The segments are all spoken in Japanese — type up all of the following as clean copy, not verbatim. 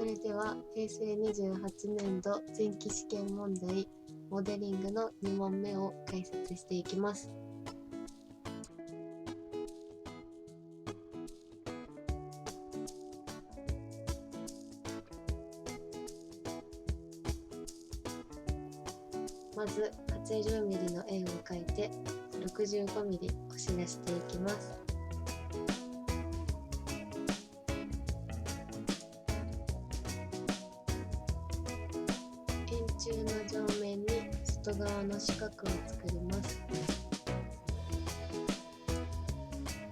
れでは平成28年度前期試験問題モデリングの2問目を解説していきます。まず 80mm の円を描いて 65mm 押し出していきます。円柱の上面に外側の四角を作ります。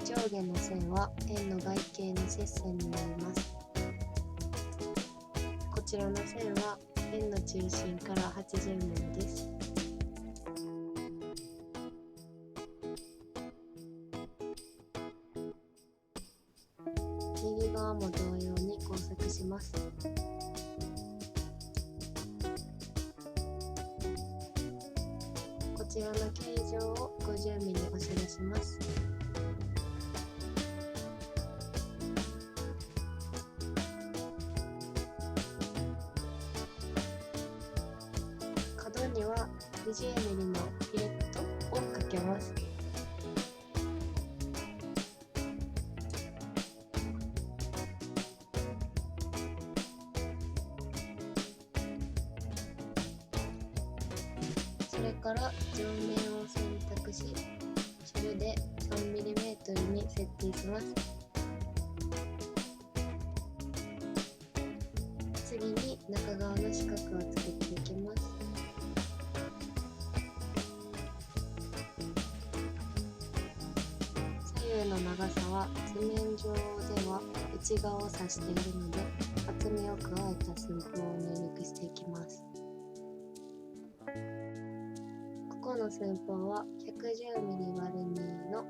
上下の線は円の外径の接線になります。こちらの線は円の中心から 80mm です。右側も同様に工作します。こちらの形状を 50mm 押し出します。角には 20mm のフィレットをかけます。それから上面を選択し、シェルで 3mm に設定します。次に中側の四角を作っていきます。左右の長さは図面上では内側を指しているので、厚みを加えた寸法を入力していきます。ここの寸法は 110mm÷2 の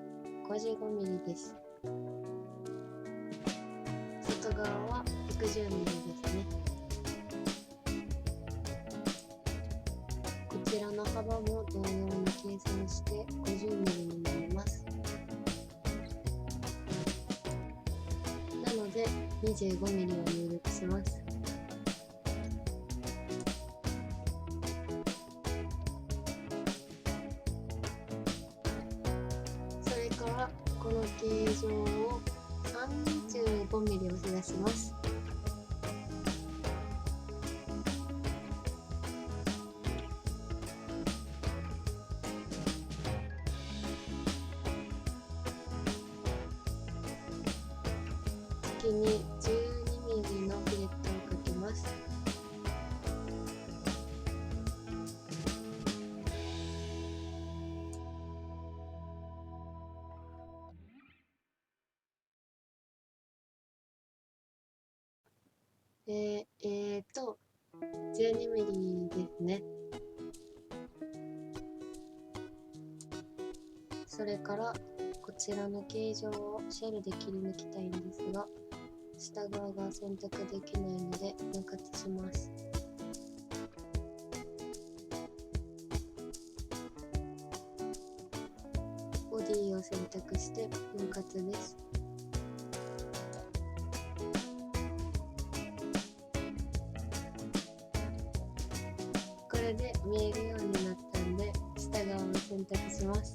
55mm です。外側は 110mm ですね。こちらの幅も同様に計算して 50mm になります。なので 25mm を入力します。それからこの形状を 35mm 押し出します。次に 12mm のフィレットをかけます。12mm ですね。それからこちらの形状をシェルで切り抜きたいんですが、下側が選択できないので分割します。ボディを選択して分割です。これで見えるようになったんで、下側を選択します。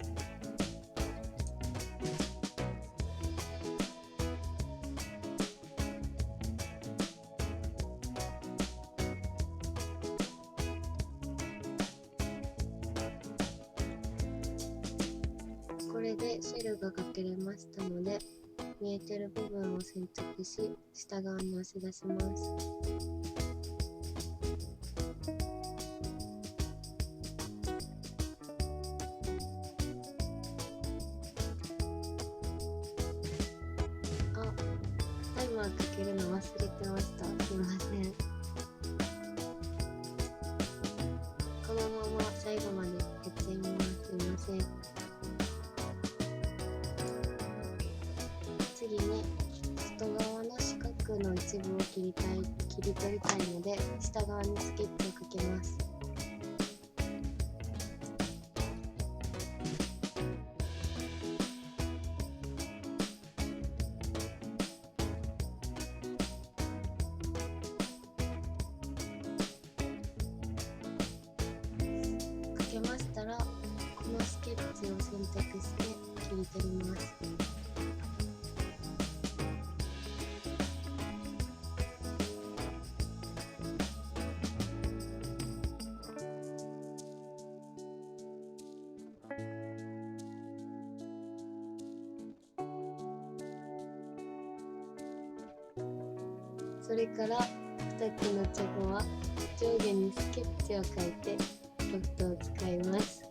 これでシェルが隠れましたので、見えてる部分を選択し、下側に押し出します。タイマーかけるの忘れてました。すいません。このまま最後までやってみます。すいません。次に外側の四角の一部を切り取りたいので、下側にスケッチをかけます。択して切り取ります。それから2つのチョコは上下にスケッチを描いてロフトを使います。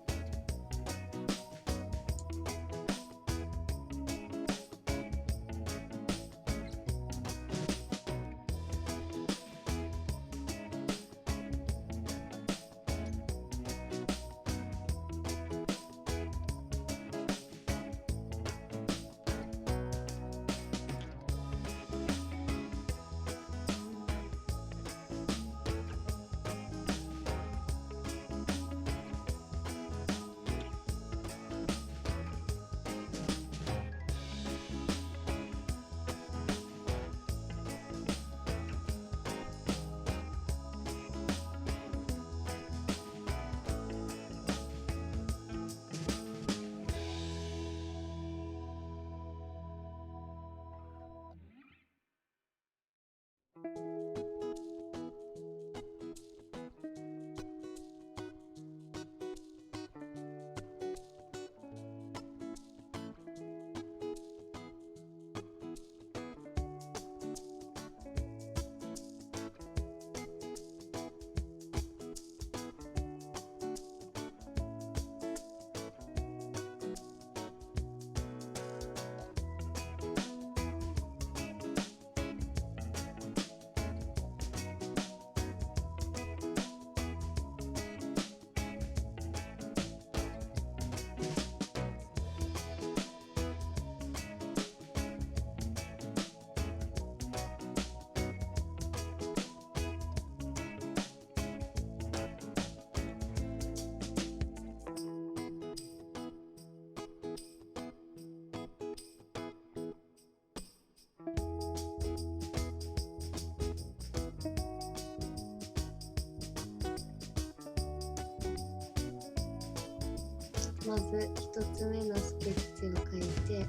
まず1つ目のスケッチを描いて、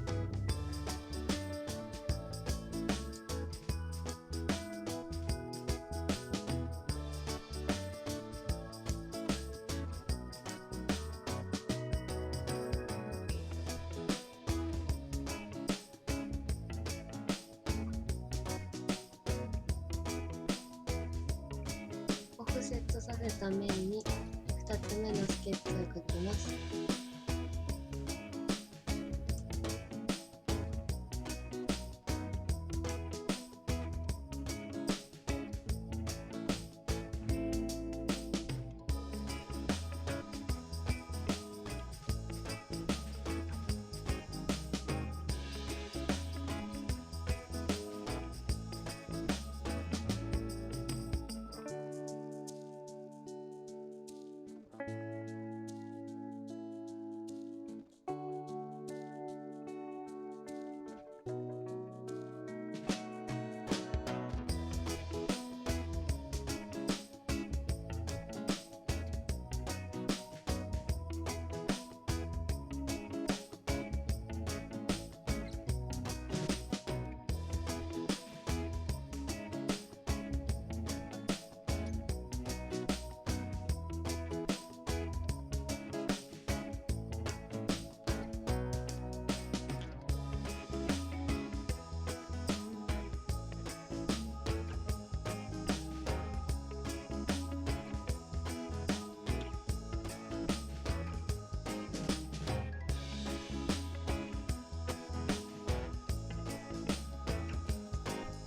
オフセットさせた面に2つ目のスケッチを描きます。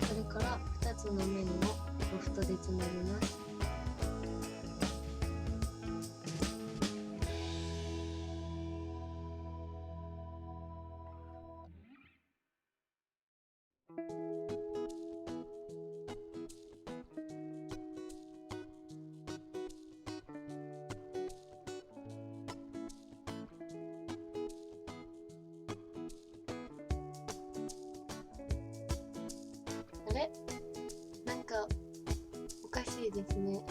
それから2つの面をロフトでつなぎます。あれ？なんかおかしいですね。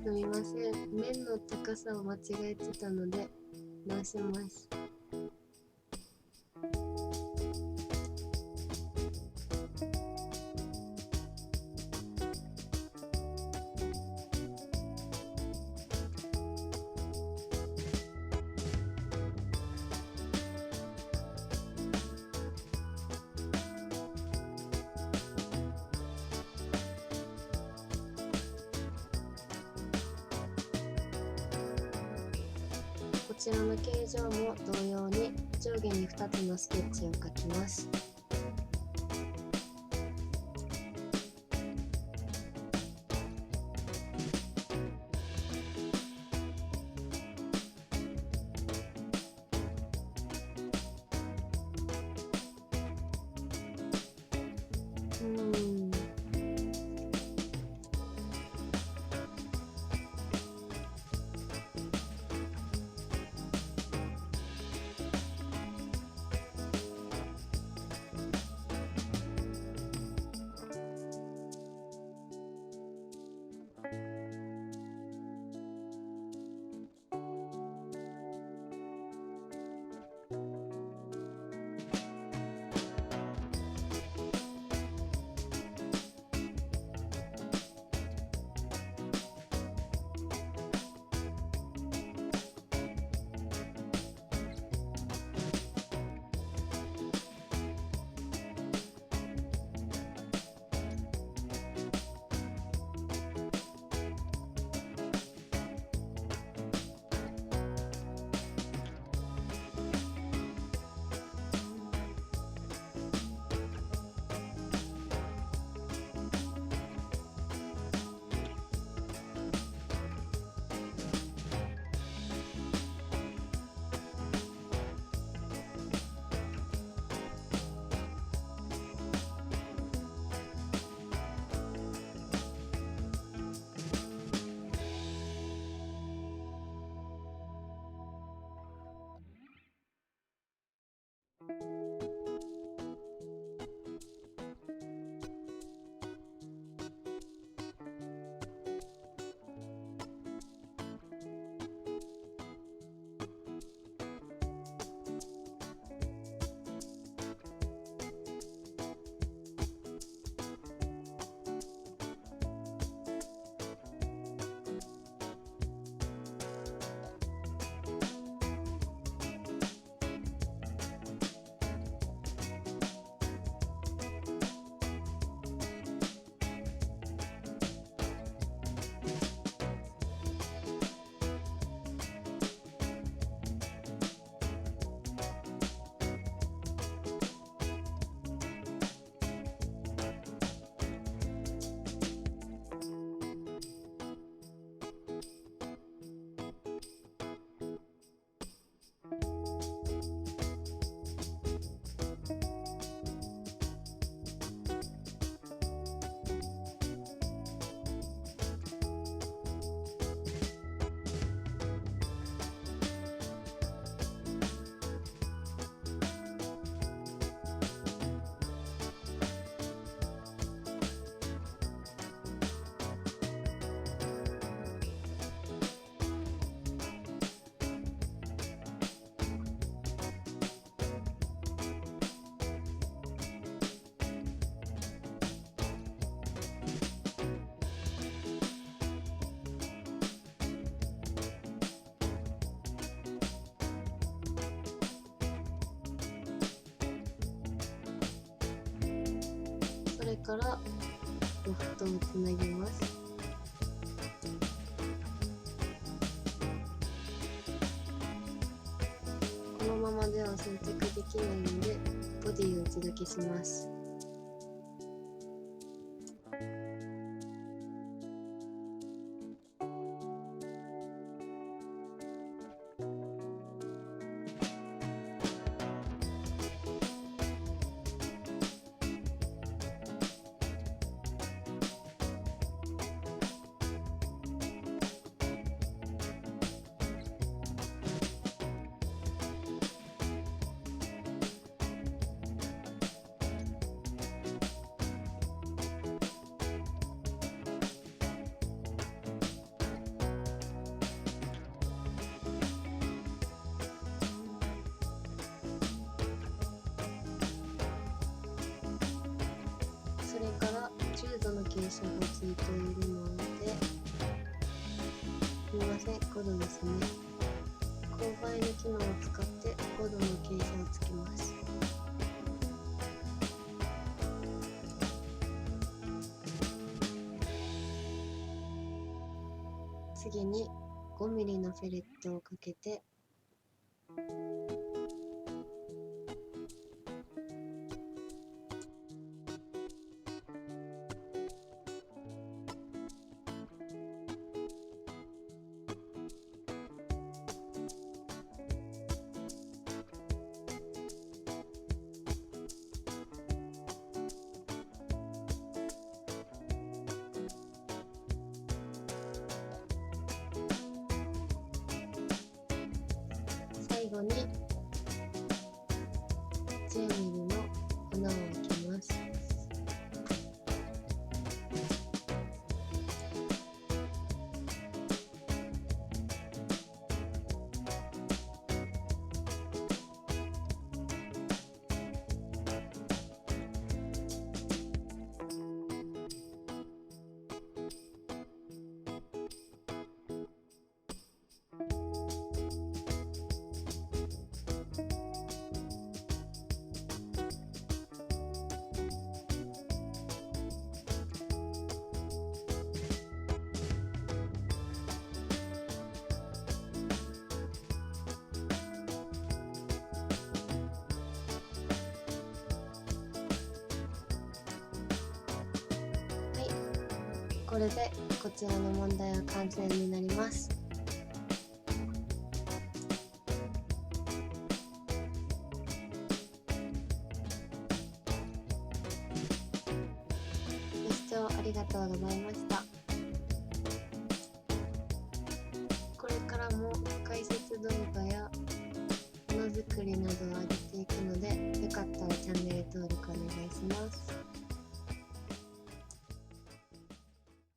すみません、面の高さを間違えてたので直します。こちらの形状も同様に上下に2つのスケッチを描きます。それからロフトをつなぎます。このままでは選択できないのでボディを打ちだけします。ついているのですみません、5度ですね。勾配の機能を使って5度の傾斜をつけます。次に5ミリのフェレットをかけて最後に10ミリの穴を開けます。これでこちらの問題は完成になります。ご視聴ありがとうございました。これからも解説動画やものづくりなどを上げていくので、よかったらチャンネル登録お願いします。